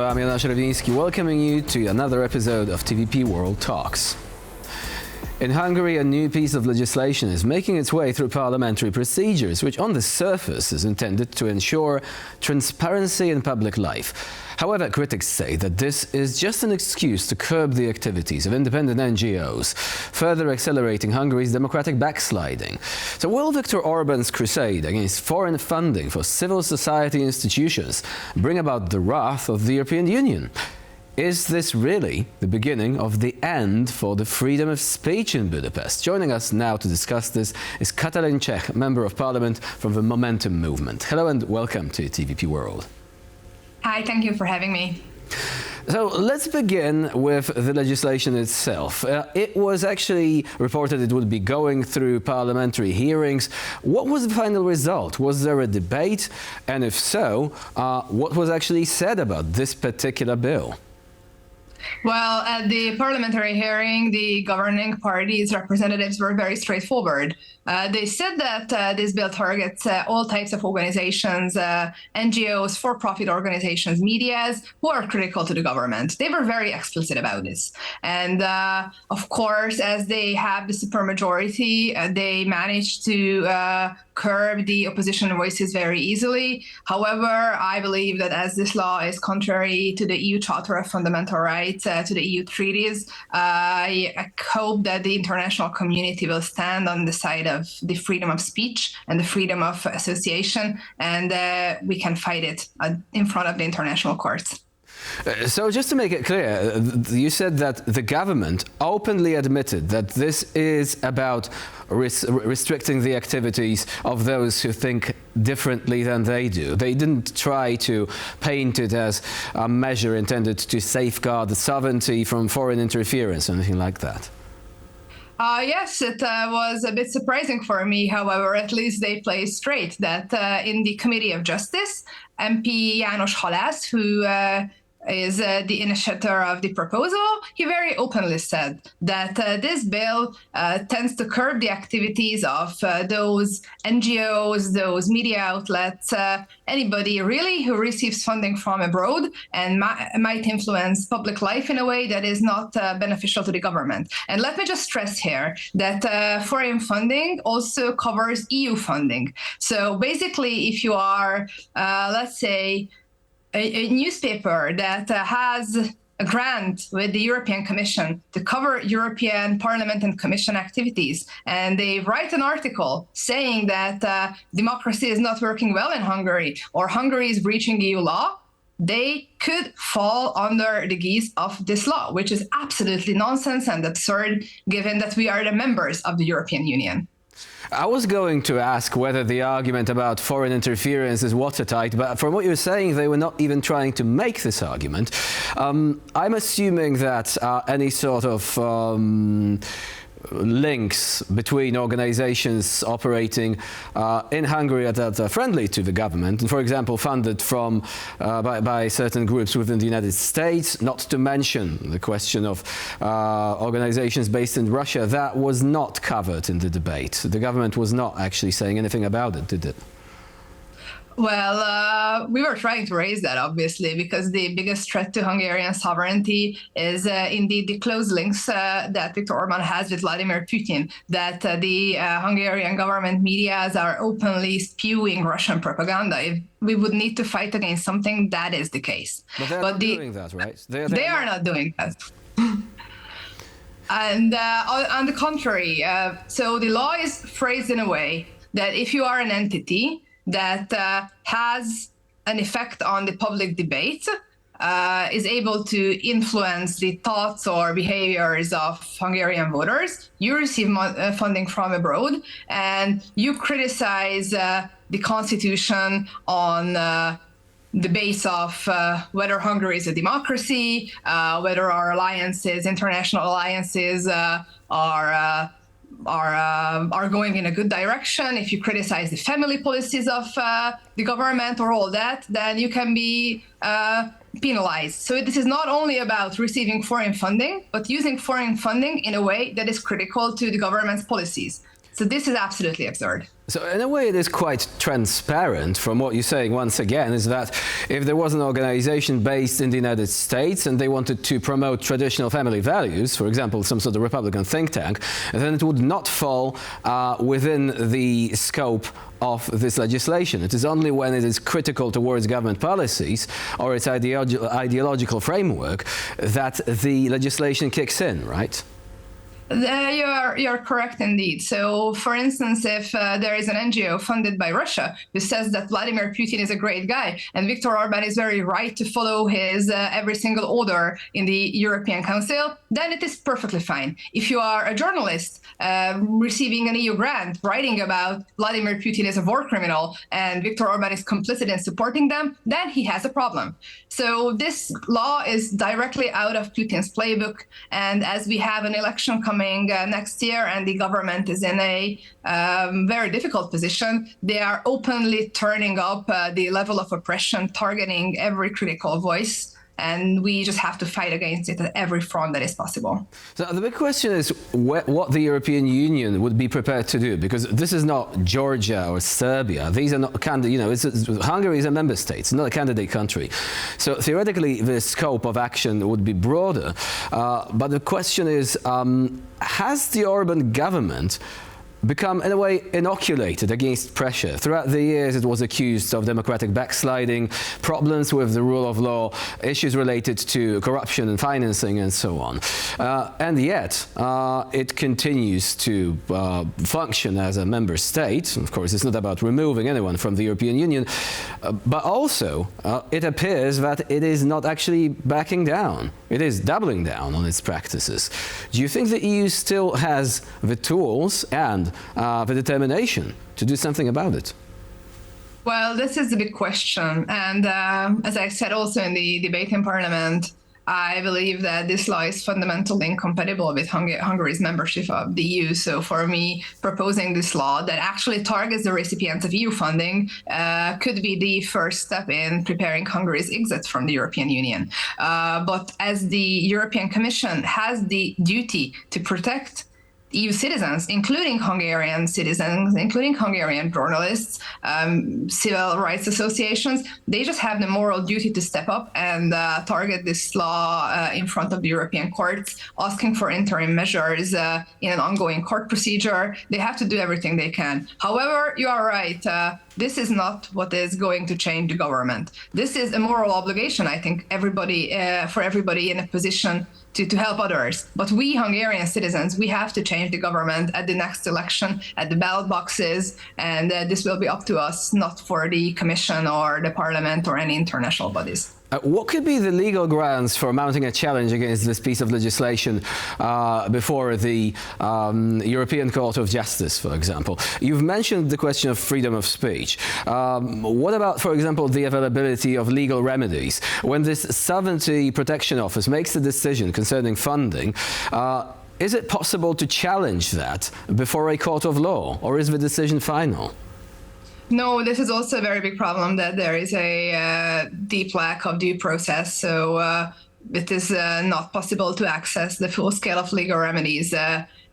I'm Janusz Rawiński, welcoming you to another episode of TVP World Talks. In Hungary, a new piece of legislation is making its way through parliamentary procedures, which on the surface is intended to ensure transparency in public life. However, critics say that this is just an excuse to curb the activities of independent NGOs, further accelerating Hungary's democratic backsliding. So will Viktor Orban's crusade against foreign funding for civil society institutions bring about the wrath of the European Union? Is this really the beginning of the end for the freedom of speech in Budapest? Joining us now to discuss this is Katalin Cseh, Member of Parliament from the Momentum Movement. Hello and welcome to TVP World. Hi, thank you for having me. So let's begin with the legislation itself. It was actually reported it would be going through parliamentary hearings. What was the final result? Was there a debate? And if so, what was actually said about this particular bill? Well, at the parliamentary hearing, the governing party's representatives were very straightforward. They said that this bill targets all types of organizations, NGOs, for-profit organizations, medias, who are critical to the government. They were very explicit about this. And of course, as they have the supermajority, they managed to curb the opposition voices very easily. However, I believe that as this law is contrary to the EU Charter of Fundamental Rights, to the EU treaties, I hope that the international community will stand on the side of the freedom of speech and the freedom of association, and we can fight it in front of the international courts. So just to make it clear, you said that the government openly admitted that this is about restricting the activities of those who think differently than they do. They didn't try to paint it as a measure intended to safeguard the sovereignty from foreign interference or anything like that. Yes, it was a bit surprising for me. However, at least they play straight that in the Committee of Justice, MP János Halász, who is the initiator of the proposal, he very openly said that this bill tends to curb the activities of those NGOs, those media outlets, anybody really who receives funding from abroad and might influence public life in a way that is not beneficial to the government. And let me just stress here that foreign funding also covers EU funding. So basically, if you are, let's say, a newspaper that has a grant with the European Commission to cover European Parliament and Commission activities, and they write an article saying that democracy is not working well in Hungary, or Hungary is breaching EU law, they could fall under the guise of this law, which is absolutely nonsense and absurd, given that we are the members of the European Union. I was going to ask whether the argument about foreign interference is watertight, but from what you're saying, they were not even trying to make this argument. I'm assuming that any sort of links between organizations operating in Hungary that are friendly to the government, and for example funded from by certain groups within the United States, not to mention the question of organizations based in Russia, that was not covered in the debate. The government was not actually saying anything about it, did it? Well, we were trying to raise that, obviously, because the biggest threat to Hungarian sovereignty is indeed the close links that Viktor Orban has with Vladimir Putin, that the Hungarian government medias are openly spewing Russian propaganda. If we would need to fight against something, that is the case. But they're not doing that, right? They are not doing that. And on the contrary, so the law is phrased in a way that if you are an entity that has an effect on the public debate, is able to influence the thoughts or behaviors of Hungarian voters, you receive funding from abroad, and you criticize the constitution on the base of whether Hungary is a democracy, whether our alliances, international alliances, are going in a good direction. If you criticize the family policies of the government or all that, then you can be penalized. So this is not only about receiving foreign funding, but using foreign funding in a way that is critical to the government's policies. So this is absolutely absurd. So in a way, it is quite transparent from what you're saying once again, is that if there was an organization based in the United States and they wanted to promote traditional family values, for example, some sort of Republican think tank, then it would not fall within the scope of this legislation. It is only when it is critical towards government policies or its ideological framework that the legislation kicks in, right? You're correct indeed. So, for instance, if there is an NGO funded by Russia who says that Vladimir Putin is a great guy and Viktor Orban is very right to follow his every single order in the European Council, then it is perfectly fine. If you are a journalist receiving an EU grant, writing about Vladimir Putin is a war criminal and Viktor Orban is complicit in supporting them, then he has a problem. So this law is directly out of Putin's playbook. And as we have an election coming next year and the government is in a very difficult position, they are openly turning up the level of oppression, targeting every critical voice. And we just have to fight against it at every front that is possible. So the big question is what the European Union would be prepared to do, because this is not Georgia or Serbia. These are not Hungary is a member state, it's not a candidate country. So theoretically, the scope of action would be broader. But the question is, has the Orban government become, in a way, inoculated against pressure? Throughout the years, it was accused of democratic backsliding, problems with the rule of law, issues related to corruption and financing, and so on. And yet, it continues to function as a member state. Of course, it's not about removing anyone from the European Union, but also it appears that it is not actually backing down. It is doubling down on its practices. Do you think the EU still has the tools and the determination to do something about it? Well, this is the big question. And as I said also in the debate in Parliament, I believe that this law is fundamentally incompatible with Hungary's membership of the EU. So for me, proposing this law that actually targets the recipients of EU funding could be the first step in preparing Hungary's exit from the European Union. But as the European Commission has the duty to protect EU citizens, including Hungarian citizens, including Hungarian journalists, civil rights associations, they just have the moral duty to step up and target this law in front of the European courts, asking for interim measures in an ongoing court procedure. They have to do everything they can. However, you are right. This is not what is going to change the government. This is a moral obligation, I think, for everybody in a position to help others. But we Hungarian citizens, we have to change the government at the next election, at the ballot boxes, and this will be up to us, not for the Commission or the Parliament or any international bodies. What could be the legal grounds for mounting a challenge against this piece of legislation before the European Court of Justice, for example? You've mentioned the question of freedom of speech. What about, for example, the availability of legal remedies? When this Sovereignty Protection Office makes a decision concerning funding, is it possible to challenge that before a court of law, or is the decision final? No, this is also a very big problem, that there is a deep lack of due process. So it is not possible to access the full scale of legal remedies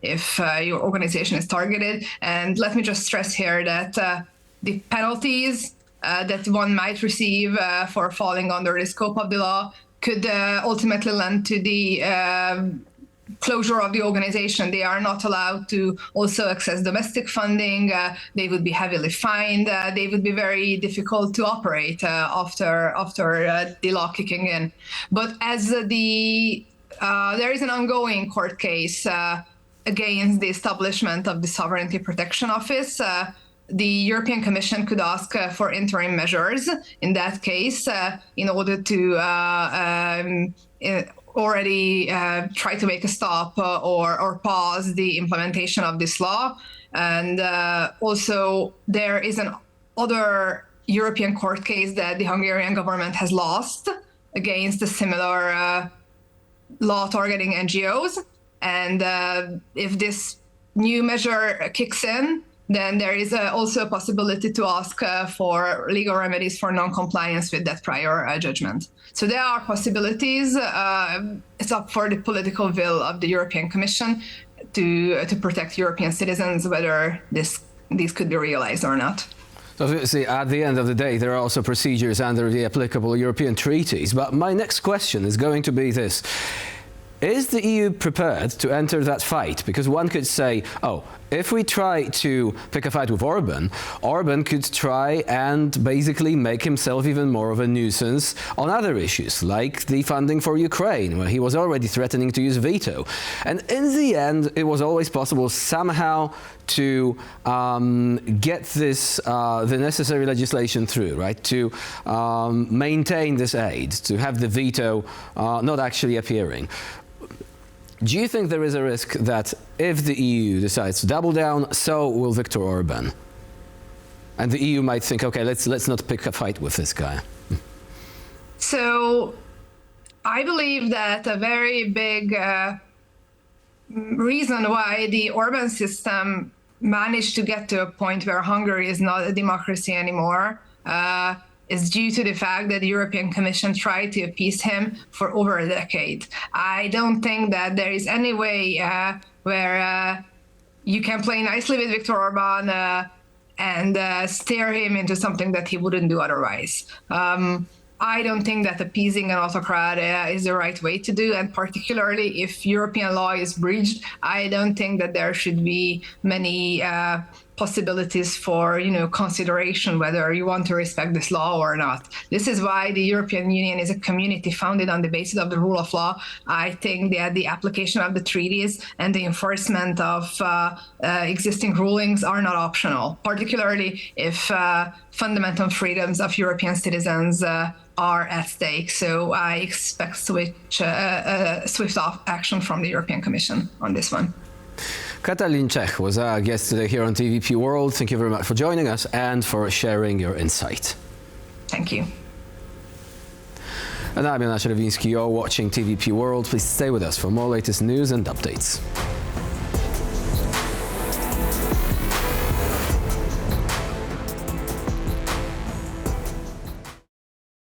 if your organization is targeted. And let me just stress here that the penalties that one might receive for falling under the scope of the law could ultimately lend to the closure of the organization. They are not allowed to also access domestic funding. They would be heavily fined. They would be very difficult to operate after the law kicking in. But as there is an ongoing court case against the establishment of the Sovereignty Protection Office, the European Commission could ask for interim measures in that case in order to already try to make a stop or pause the implementation of this law. And also there is an other European court case that the Hungarian government has lost against a similar law targeting NGOs. And if this new measure kicks in, then there is also a possibility to ask for legal remedies for non-compliance with that prior judgment. So there are possibilities. It's up for the political will of the European Commission to protect European citizens, whether these could be realized or not. So see, at the end of the day, there are also procedures under the applicable European treaties. But my next question is going to be this. Is the EU prepared to enter that fight? Because one could say, oh, if we try to pick a fight with Orban, Orban could try and basically make himself even more of a nuisance on other issues, like the funding for Ukraine, where he was already threatening to use veto. And in the end, it was always possible somehow to get this, the necessary legislation through, right? To maintain this aid, to have the veto not actually appearing. Do you think there is a risk that if the EU decides to double down, so will Viktor Orban? And the EU might think, okay, let's not pick a fight with this guy. So I believe that a very big reason why the Orban system managed to get to a point where Hungary is not a democracy anymore is due to the fact that the European Commission tried to appease him for over a decade. I don't think that there is any way where you can play nicely with Viktor Orban and steer him into something that he wouldn't do otherwise. I don't think that appeasing an autocrat is the right way to do, and particularly if European law is breached, I don't think that there should be many possibilities for consideration whether you want to respect this law or not. This is why the European Union is a community founded on the basis of the rule of law. I think that the application of the treaties and the enforcement of existing rulings are not optional, particularly if fundamental freedoms of European citizens are at stake. So I expect swift action from the European Commission on this one. Katalin Cseh was our guest today here on TVP World. Thank you very much for joining us and for sharing your insight. Thank you. And I'm Jan Czerwiński. You're watching TVP World. Please stay with us for more latest news and updates.